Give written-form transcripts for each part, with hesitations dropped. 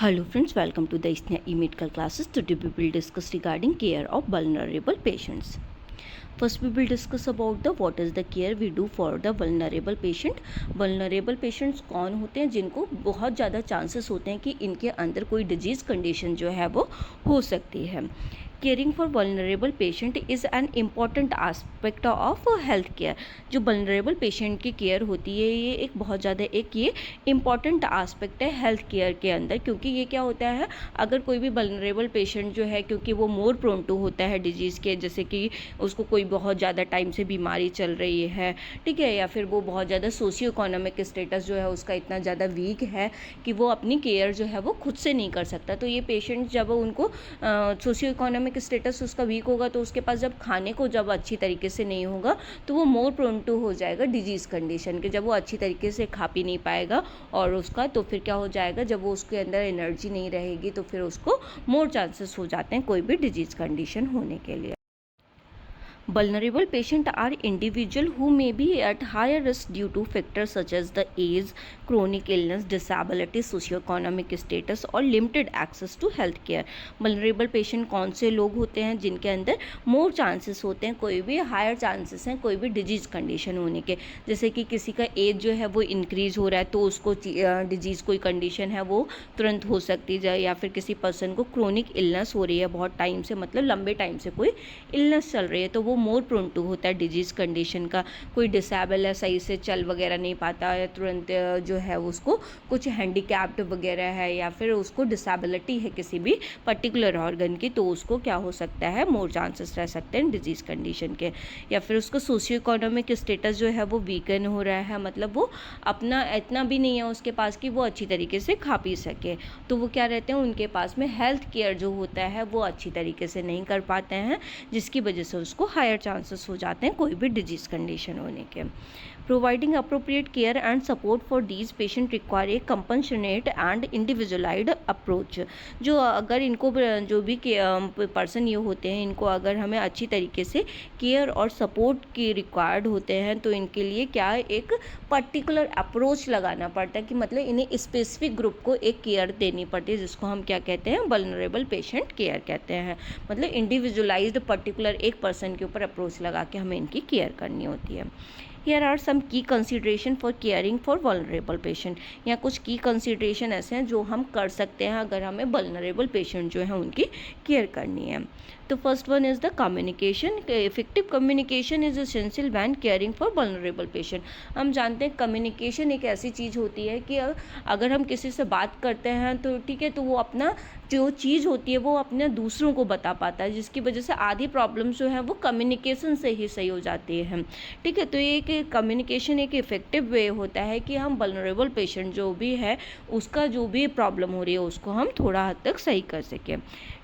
Hello friends, welcome to the Isnia e-medical classes. Today we will discuss regarding care of vulnerable patients. First we will discuss about the what is the care we do for the vulnerable patient. vulnerable patients कौन होते हैं जिनको बहुत ज़्यादा chances होते हैं कि इनके अंदर कोई डिजीज़ कंडीशन जो है वो हो सकती है. Caring for vulnerable patient is an important aspect of health care. जो वल्नरेबल पेशेंट की केयर होती है ये एक बहुत ज़्यादा एक ये इम्पॉर्टेंट आस्पेक्ट है हेल्थ केयर के अंदर, क्योंकि ये क्या होता है, अगर कोई भी वल्नरेबल पेशेंट जो है, क्योंकि वो मोर प्रोन टू होता है डिजीज़ के, जैसे कि उसको कोई बहुत ज़्यादा टाइम से बीमारी चल रही है, ठीक है, या फिर वो बहुत ज़्यादा सोशियो इकोनॉमिक स्टेटस जो है उसका इतना ज़्यादा वीक है कि वो अपनी केयर जो है वो खुद से नहीं कर सकता. तो ये पेशेंट जब उनको सोशियो इकोनॉमिक स्टेटस उसका वीक होगा तो उसके पास जब खाने को जब अच्छी तरीके से नहीं होगा तो वो मोर प्रोन टू हो जाएगा डिजीज़ कंडीशन के. जब वो अच्छी तरीके से खा पी नहीं पाएगा और उसका तो फिर क्या हो जाएगा, जब वो उसके अंदर एनर्जी नहीं रहेगी तो फिर उसको मोर चांसेस हो जाते हैं कोई भी डिजीज़ कंडीशन होने के लिए. Vulnerable patients are individuals who may be at higher risk due to factors such as the age, chronic illness, disability, socioeconomic status और limited access to health care. Vulnerable patient कौन से लोग होते हैं जिनके अंदर more chances होते हैं, कोई भी higher chances हैं कोई भी disease condition होने के. जैसे कि किसी का age जो है वो increase हो रहा है तो उसको disease कोई condition है वो तुरंत हो सकती है, या फिर किसी person को chronic illness हो रही है बहुत टाइम से, मतलब लंबे टाइम से कोई illness चल रही है तो वो मोर प्रोन टू होता है डिजीज़ कंडीशन का. कोई डिसेबल है, सही से चल वगैरह नहीं पाता या तुरंत जो है उसको कुछ हैंडीकैप्ड वगैरह है या फिर उसको डिसेबिलिटी है किसी भी पर्टिकुलर ऑर्गन की, तो उसको क्या हो सकता है, मोर चांसेस रह सकते हैं डिजीज़ कंडीशन के. या फिर उसका सोशियो इकोनॉमिक स्टेटस जो है वो वीकन हो रहा है, मतलब वो अपना इतना भी नहीं है उसके पास कि वो अच्छी तरीके से खा पी सके, तो वो क्या रहते हैं, उनके पास में हेल्थ केयर जो होता है वो अच्छी तरीके से नहीं कर पाते हैं, जिसकी वजह से उसको हायर चांसेस हो जाते हैं कोई भी डिजीज़ कंडीशन होने के. Providing appropriate care and support for these patient require a compassionate and individualised approach. जो अगर इनको जो भी पर्सन ये होते हैं, इनको अगर हमें अच्छी तरीके से केयर और सपोर्ट की रिक्वायर्ड होते हैं तो इनके लिए क्या एक पर्टिकुलर अप्रोच लगाना पड़ता है, कि मतलब इन्हें स्पेसिफिक ग्रुप को एक केयर देनी पड़ती है, जिसको हम क्या कहते हैं, वल्नरेबल पेशेंट केयर कहते हैं. मतलब इंडिविजुअलाइज्ड पर्टिकुलर एक पर्सन के ऊपर अप्रोच लगा के हमें इनकी केयर करनी होती है. Here are some key consideration for caring for vulnerable patient. यहाँ कुछ की कंसिडरेशन ऐसे हैं जो हम कर सकते हैं अगर हमें vulnerable patient जो है उनकी केयर करनी है. तो first one is the communication. Effective communication is essential when caring for vulnerable patient. हम जानते हैं कम्युनिकेशन एक ऐसी चीज़ होती है कि अगर हम किसी से बात करते हैं तो ठीक है, तो वो अपना जो चीज़ होती है वो अपने दूसरों को बता पाता है, जिसकी वजह से आधी प्रॉब्लम्स जो है वो कम्युनिकेशन से ही सही हो जाती है. ठीक है, तो ये एक कम्युनिकेशन एक इफ़ेक्टिव वे होता है कि हम वल्नरेबल पेशेंट जो भी है उसका जो भी प्रॉब्लम हो रही है उसको हम थोड़ा हद तक सही कर सकें.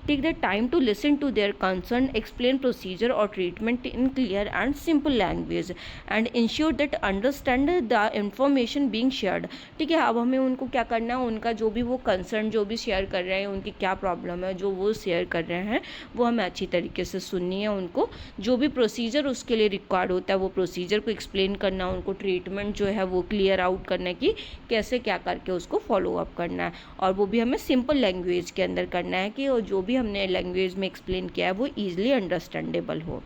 Take the time to listen to their concern, explain procedure or treatment in clear and simple language and ensure that understand the information being shared. ठीक है, अब हमें उनको क्या करना है, उनका जो भी वो कंसर्न जो भी शेयर कर रहे हैं, उनकी क्या प्रॉब्लम है जो वो शेयर कर रहे हैं वो हमें अच्छी तरीके से सुननी है. उनको जो भी प्रोसीजर उसके लिए रिक्वायर्ड होता है वो प्रोसीजर को एक्सप्लेन करना, उनको ट्रीटमेंट जो है वो क्लियर आउट करना कि कैसे क्या करके उसको फॉलो अप करना है, और वो भी हमें सिंपल लैंग्वेज के अंदर करना है कि जो भी हमने लैंग्वेज में एक्सप्लेन किया है वो ईजिली अंडरस्टैंडेबल हो.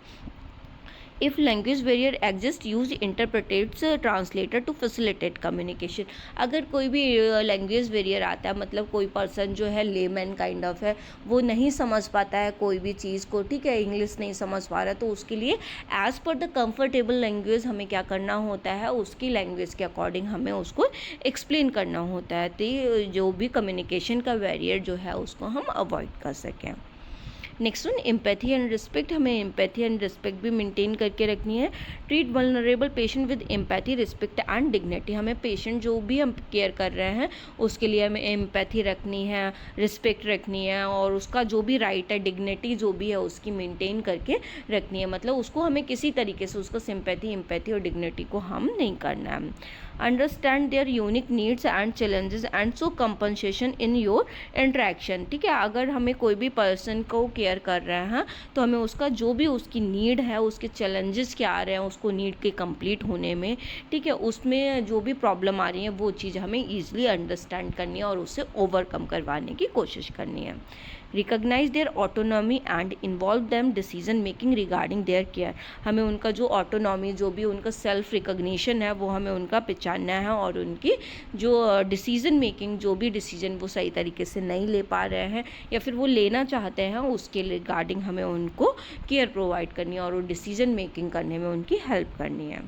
If language barrier exists, use interpreters translator to facilitate communication. अगर कोई भी लैंग्वेज बैरियर आता है, मतलब कोई पर्सन जो है लेमैन काइंड ऑफ है, वो नहीं समझ पाता है कोई भी चीज़ को, ठीक है, इंग्लिश नहीं समझ पा रहा, तो उसके लिए as per the comfortable language हमें क्या करना होता है, उसकी लैंग्वेज के अकॉर्डिंग हमें उसको एक्सप्लेन करना होता है, तो जो भी कम्युनिकेशन का बैरियर जो है उसको हम अवॉइड कर सकें. Next one empathy and respect. हमें एम्पैथी एंड रिस्पेक्ट भी मेंटेन करके रखनी है. Treat vulnerable patient with empathy, respect and dignity. हमें पेशेंट जो भी हम केयर कर रहे हैं उसके लिए हमें एम्पैथी रखनी है, रिस्पेक्ट रखनी है, और उसका जो भी राइट है, डिग्निटी जो भी है उसकी मेंटेन करके रखनी है. मतलब उसको हमें किसी तरीके से उसको सिंपैथी, एम्पैथी और डिग्निटी को हम नहीं करना है. Understand their unique needs and challenges and so compensation in your interaction. ठीक है, अगर हमें कोई भी पर्सन को केयर केयर कर रहे हैं तो हमें उसका जो भी उसकी नीड है, उसके चैलेंजेस क्या आ रहे हैं उसको नीड के कंप्लीट होने में, ठीक है, उसमें जो भी प्रॉब्लम आ रही है वो चीज़ हमें ईजिली अंडरस्टैंड करनी है और उससे ओवरकम करवाने की कोशिश करनी है। Recognise their autonomy and involve them decision making regarding their care. हमें उनका जो ऑटोनॉमी, जो भी उनका सेल्फ रिकॉग्निशन है वो हमें उनका पहचानना है और उनकी जो डिसीजन मेकिंग, जो भी डिसीजन वो सही तरीके से नहीं ले पा रहे हैं या फिर वो लेना चाहते हैं, उसके रिगार्डिंग हमें उनको केयर प्रोवाइड करनी है और वो डिसीजन मेकिंग करने में उनकी हेल्प करनी है।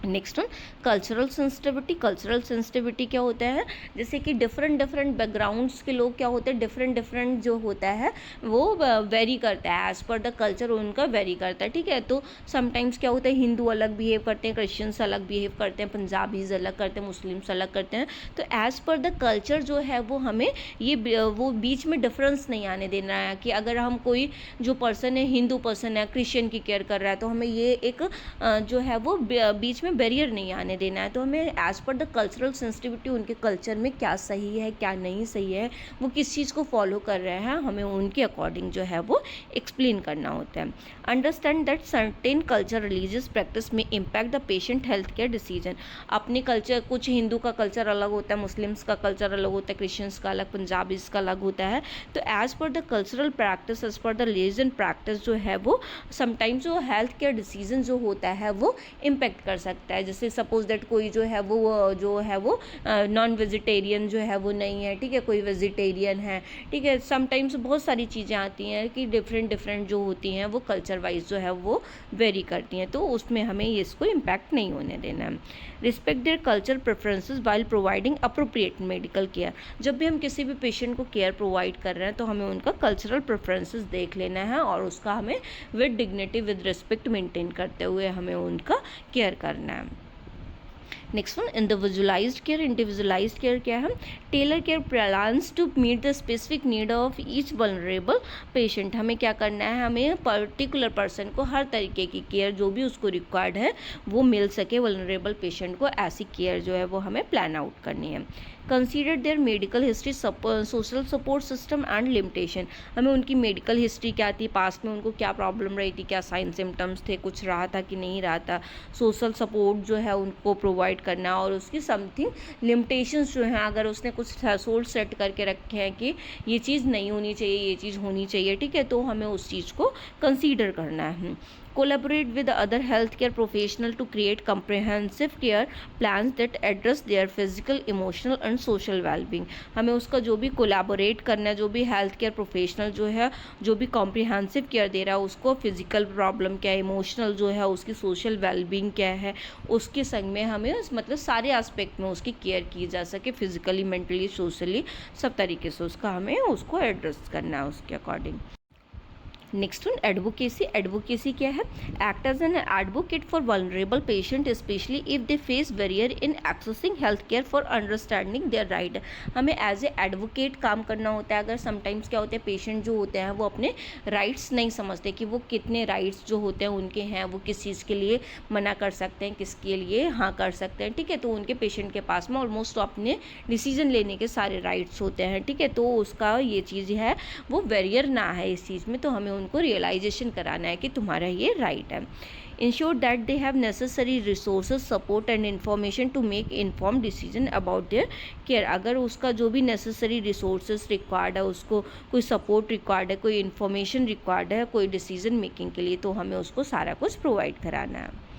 Next one, cultural sensitivity. Cultural sensitivity क्या होता है, जैसे कि डिफरेंट बैकग्राउंड्स के लोग क्या होते हैं, डिफरेंट जो होता है वो वेरी करता है, एज़ पर द कल्चर उनका वेरी करता है, ठीक है। तो समटाइम्स क्या होता है, हिंदू अलग बिहेव करते हैं, क्रिश्चियंस अलग बिहेव करते हैं, पंजाबीज अलग करते हैं, मुस्लिम्स अलग करते हैं। तो एज़ पर द कल्चर जो है वो हमें ये वो बीच में डिफरेंस नहीं आने देना है कि अगर हम कोई जो पर्सन है, हिंदू पर्सन है, क्रिश्चियन की केयर कर रहा है, तो हमें ये एक जो है वो बीच में बैरियर नहीं आने देना है। तो हमें as per the cultural sensitivity, उनके कल्चर में क्या सही है क्या नहीं सही है, वो किस चीज़ को फॉलो कर रहे हैं, हमें उनके अकॉर्डिंग जो है वो एक्सप्लेन करना होता है। Understand that certain culture religious practice में impact the patient health care decision. अपने कल्चर, कुछ हिंदू का कल्चर अलग होता है, मुस्लिम्स का कल्चर अलग होता है, क्रिश्चियंस का अलग, पंजाबीज का अलग होता है। तो as per the cultural practice, as per the religion practice जो है वो समटाइम्स जो हेल्थ केयर डिसीजन जो होता है वो इम्पैक्ट कर सकता है। जैसे सपोज दैट कोई जो है वो नॉन वेजिटेरियन जो है वो नहीं है, ठीक है, कोई वेजिटेरियन है, ठीक है। समटाइम्स बहुत सारी चीज़ें आती हैं कि डिफरेंट जो होती हैं वो कल्चर वाइज जो है वो वेरी करती हैं, तो उसमें हमें इसको इम्पैक्ट नहीं होने देना है। Respect their culture preferences while providing appropriate medical care. जब भी हम किसी भी पेशेंट को केयर प्रोवाइड कर रहे हैं तो हमें उनका कल्चरल प्रेफरेंसेस देख लेना है और उसका हमें with dignity, with respect maintain करते हुए हमें उनका केयर करना है। Next one, individualised care. Individualised care क्या है, tailor care plans to meet the specific need of each vulnerable patient. हमें क्या करना है, हमें पर्टिकुलर पर्सन को हर तरीके की केयर जो भी उसको रिक्वायर्ड है वो मिल सके, वल्नरेबल पेशेंट को ऐसी केयर जो है वो हमें प्लान आउट करनी है। Consider their medical history, social support system and limitation. हमें उनकी मेडिकल हिस्ट्री क्या थी, पास्ट में उनको क्या प्रॉब्लम रही थी, क्या साइन सिम्टम्स थे, कुछ रहा था कि नहीं रहा था, सोशल सपोर्ट जो है उनको प्रोवाइड करना और उसकी समथिंग लिमिटेशंस जो हैं, अगर उसने कुछ थ्रेशोल्ड सेट करके रखे हैं कि ये चीज़ नहीं होनी चाहिए, ये चीज़ होनी चाहिए, ठीक है, तो हमें उस चीज़ को कंसीडर करना है। Collaborate with other healthcare professional to create comprehensive care plans that address their physical, emotional and social well-being। हमें उसका जो भी कोलैबोरेट करना है, जो भी हेल्थ केयर प्रोफेशनल जो है जो भी कॉम्प्रिहेंसिव केयर दे रहा है, उसको फिजिकल प्रॉब्लम क्या है, इमोशनल जो है उसकी सोशल वेलबींग क्या है, उसके संग में हमें मतलब सारे एस्पेक्ट में उसकी केयर की जा सके, फिजिकली, मेंटली, सोशली, सब तरीके से उसका हमें उसको एड्रेस करना है उसके according. Next one, advocacy. Advocacy क्या है, act as an advocate for vulnerable patient specially if they face barrier in accessing health care for understanding their right. हमें एज ए एडवोकेट काम करना होता है। अगर समटाइम्स क्या होता है, पेशेंट जो होते हैं वो अपने राइट्स नहीं समझते कि वो कितने राइट्स जो होते हैं उनके हैं, वो किस चीज़ के लिए मना कर सकते हैं, किसके लिए हाँ कर सकते हैं, ठीक है। तो उनके पेशेंट के पास में ऑलमोस्ट अपने डिसीजन लेने के सारे राइट्स होते हैं, ठीक है। तो उसका ये चीज़ है वो बैरियर ना है इस चीज़ में, तो हमें उनको रियलाइजेशन कराना है कि तुम्हारा ये राइट है। ensure that they have necessary resources, support and information to make informed decision about their care। अगर उसका जो भी necessary resources required है, उसको कोई support required है, कोई information required है, कोई decision making के लिए, तो हमें उसको सारा कुछ provide कराना है।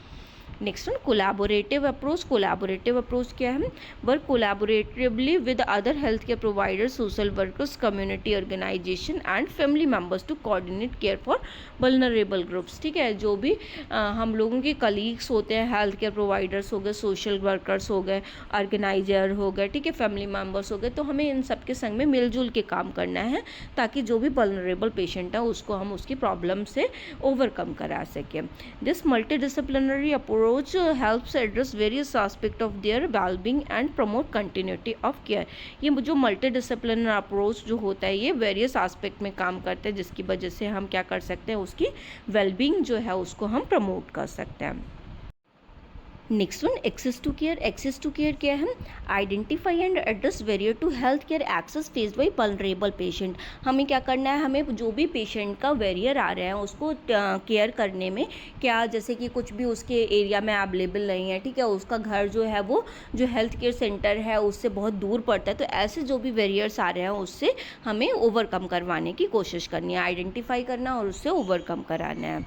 Next one, collaborative approach. Collaborative approach क्या है, work collaboratively with other health care providers, social workers, community organisation and family members to coordinate care for vulnerable groups. ठीक है, जो भी हम लोगों के कलीग्स होते हैं, हेल्थ केयर प्रोवाइडर्स हो गए, सोशल वर्कर्स हो गए, ऑर्गेनाइजर हो गए, ठीक है, फैमिली मेम्बर्स हो गए, तो हमें इन सब के संग में मिलजुल के काम करना है ताकि जो भी वल्नरेबल पेशेंट है उसको हम उसकी प्रॉब्लम से ओवरकम करा सकें। This multi disciplinary approach helps address various aspects of their well-being and promote continuity of care। ये जो मल्टी डिसिप्लिनरी अप्रोच जो होता है ये वेरियस एस्पेक्ट में काम करते हैं, जिसकी वजह से हम क्या कर सकते हैं, उसकी वेलबींग जो है उसको हम प्रमोट कर सकते हैं। Next one access to care. Access to care क्या है? Identify and address barrier to health care access faced by vulnerable patient. हमें क्या करना है, हमें जो भी पेशेंट का बैरियर आ रहा है उसको केयर करने में, क्या जैसे कि कुछ भी उसके एरिया में अवेलेबल नहीं है, ठीक है, उसका घर जो है वो जो हेल्थ केयर सेंटर है उससे बहुत दूर पड़ता है, तो ऐसे जो भी बैरियर्स आ रहे हैं उससे हमें ओवरकम करवाने की कोशिश करनी है, आइडेंटिफाई करना और उससे ओवरकम कराना है।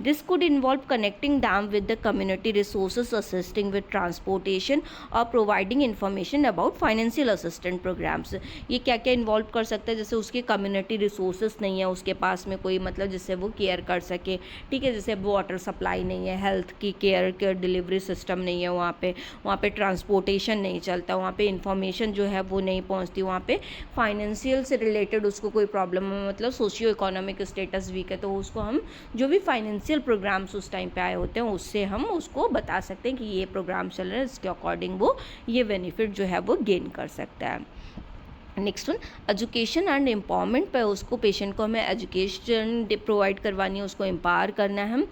This could involve connecting them with the community resources, assisting with transportation और providing information about financial assistant programmes. ये क्या क्या इन्वॉल्व कर सकते हैं, जैसे उसके कम्युनिटी रिसोर्सेस नहीं है उसके पास में कोई, मतलब जिससे वो केयर कर सके, ठीक है, जैसे वाटर सप्लाई नहीं है, हेल्थ की केयर डिलीवरी सिस्टम नहीं है वहाँ पे ट्रांसपोर्टेशन नहीं चलता, वहाँ पे इंफॉर्मेशन जो है वो नहीं पहुँचती, वहाँ पे फाइनेंशियल से रिलेटेड उसको कोई प्रॉब्लम है, मतलब सोशियो इकोनॉमिक स्टेटस वीक है, तो उसको हम जो भी फाइनेंशियल प्रोग्राम्स उस टाइम पे आए होते हैं उससे हम उसको बता सकते हैं कि ये प्रोग्राम चल रहा है, इसके अकॉर्डिंग वो ये बेनिफिट जो है वो गेन कर सकता है। Next one education and empowerment पे, उसको पेशेंट को हमें एजुकेशन प्रोवाइड करवानी है, उसको एम्पावर करना है। हम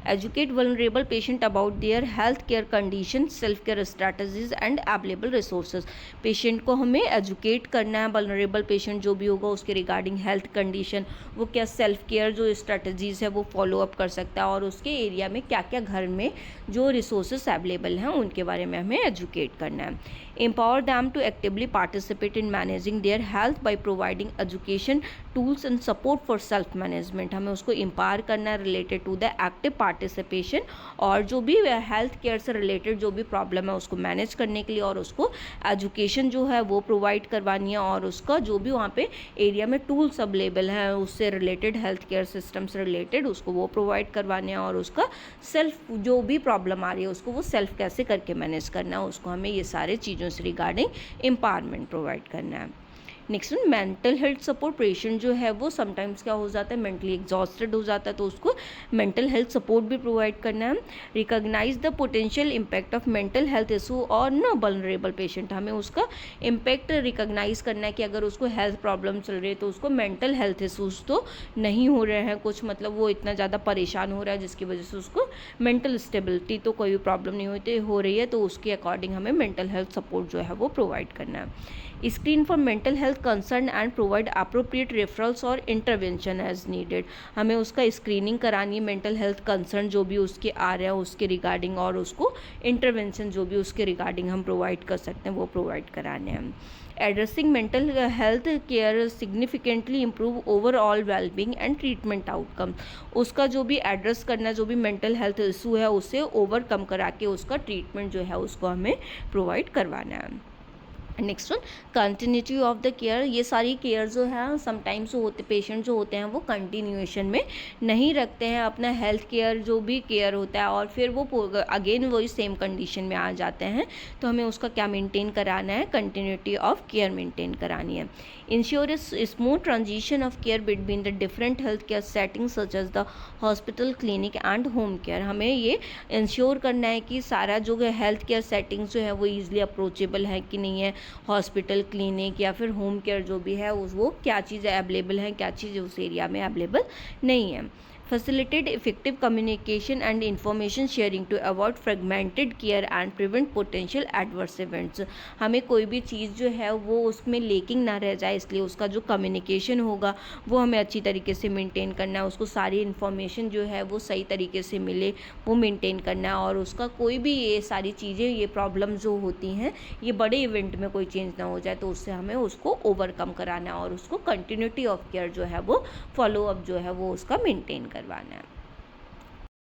educate vulnerable patient about their health care condition, self care strategies and available resources. Patient को हमें एजुकेट करना है, वल्नरेबल पेशेंट जो भी होगा उसके रिगार्डिंग हेल्थ कंडीशन, वो क्या सेल्फ केयर जो स्ट्रैटेजीज है वो फॉलो अप कर सकता है, और उसके एरिया में क्या क्या घर में जो रिसोर्सेज अवेलेबल हैं उनके बारे में हमें एजुकेट करना है। empower them to actively participate in managing their health by providing education tools and support for self management। हमें उसको एम्पावर करना है related to the active participation, और जो भी हेल्थ केयर से रिलेटेड जो भी प्रॉब्लम है उसको मैनेज करने के लिए, और उसको एजुकेशन जो है वो प्रोवाइड करवानी है, और उसका जो भी वहाँ पे एरिया में टूल्स अवेलेबल हैं उससे रिलेटेड, हेल्थ केयर सिस्टम से रिलेटेड उसको वो प्रोवाइड करवाने हैं, और उसका सेल्फ जो भी प्रॉब्लम आ रही है उसको वो सेल्फ कैसे करके मैनेज करना है, उसको हमें ये सारे चीज़ों से रिगार्डिंग एम्पावरमेंट प्रोवाइड करना है। Next mental health support. Patient जो है वो समटाइम्स क्या हो जाता है, मेंटली एग्जॉस्टेड हो जाता है, तो उसको मेंटल हेल्थ सपोर्ट भी प्रोवाइड करना है। Recognise the potential impact of mental health issue और नो वल्नरेबल पेशेंट। हमें उसका इम्पैक्ट रिकॉग्नाइज करना है कि अगर उसको हेल्थ प्रॉब्लम चल रही है तो उसको मेंटल हेल्थ इशूज़ तो नहीं हो रहे हैं कुछ, मतलब वो इतना ज़्यादा परेशान हो रहा है जिसकी वजह से उसको मेंटल स्टेबिलिटी तो कोई भी प्रॉब्लम नहीं हो रही है, तो उसके अकॉर्डिंग हमें मेंटल हेल्थ सपोर्ट जो है वो प्रोवाइड करना है। Screen for mental health concern and provide appropriate referrals और इंटरवेंशन एज नीडेड। हमें उसका स्क्रीनिंग करानी है मेंटल हेल्थ कंसर्न जो भी उसके आ रहे हैं उसके रिगार्डिंग, और उसको इंटरवेंशन जो भी उसके रिगार्डिंग हम प्रोवाइड कर सकते हैं वो प्रोवाइड कराने हैं। Addressing mental health care significantly improve overall wellbeing and treatment outcome. उसका जो भी एड्रेस करना, जो भी मेंटल हेल्थ इशू है उसे ओवरकम करा के उसका ट्रीटमेंट जो है उसको हमें प्रोवाइड करवाना है। Next one continuity of the care. ये सारी केयर जो है समटाइम्स होते पेशेंट जो होते हैं वो कंटिन्यूएशन में नहीं रखते हैं अपना हेल्थ केयर जो भी केयर होता है, और फिर वो अगेन वही सेम कंडीशन में आ जाते हैं, तो हमें उसका क्या मेंटेन कराना है, कंटिन्यूटी ऑफ केयर मेंटेन करानी है। Ensure a smooth transition of care between the different health care settings such as the hospital, clinic and home care. हमें ये इंश्योर करना है कि सारा जो हेल्थ केयर सेटिंग्स जो है वो ईजिली अप्रोचेबल है कि नहीं है, हॉस्पिटल, क्लिनिक या फिर होम केयर जो भी है वो क्या चीज़ अवेलेबल है, क्या चीज़ उस एरिया में अवेलेबल नहीं है। facilitate effective communication and information sharing to avoid fragmented care and prevent potential adverse events। हमें कोई भी चीज़ जो है वो उसमें लेकिंग ना रह जाए, इसलिए उसका जो कम्युनिकेशन होगा वो हमें अच्छी तरीके से मेंटेन करना है, उसको सारी इन्फॉर्मेशन जो है वो सही तरीके से मिले वो मेंटेन करना है, और उसका कोई भी ये सारी चीज़ें, ये प्रॉब्लम जो होती हैं ये बड़े इवेंट में कोई चेंज ना हो जाए, तो उससे हमें उसको ओवरकम कराना है, और उसको कंटिन्यूटी ऑफ केयर जो है वो फॉलो अप जो है वो उसका मेंटेन करवाना है।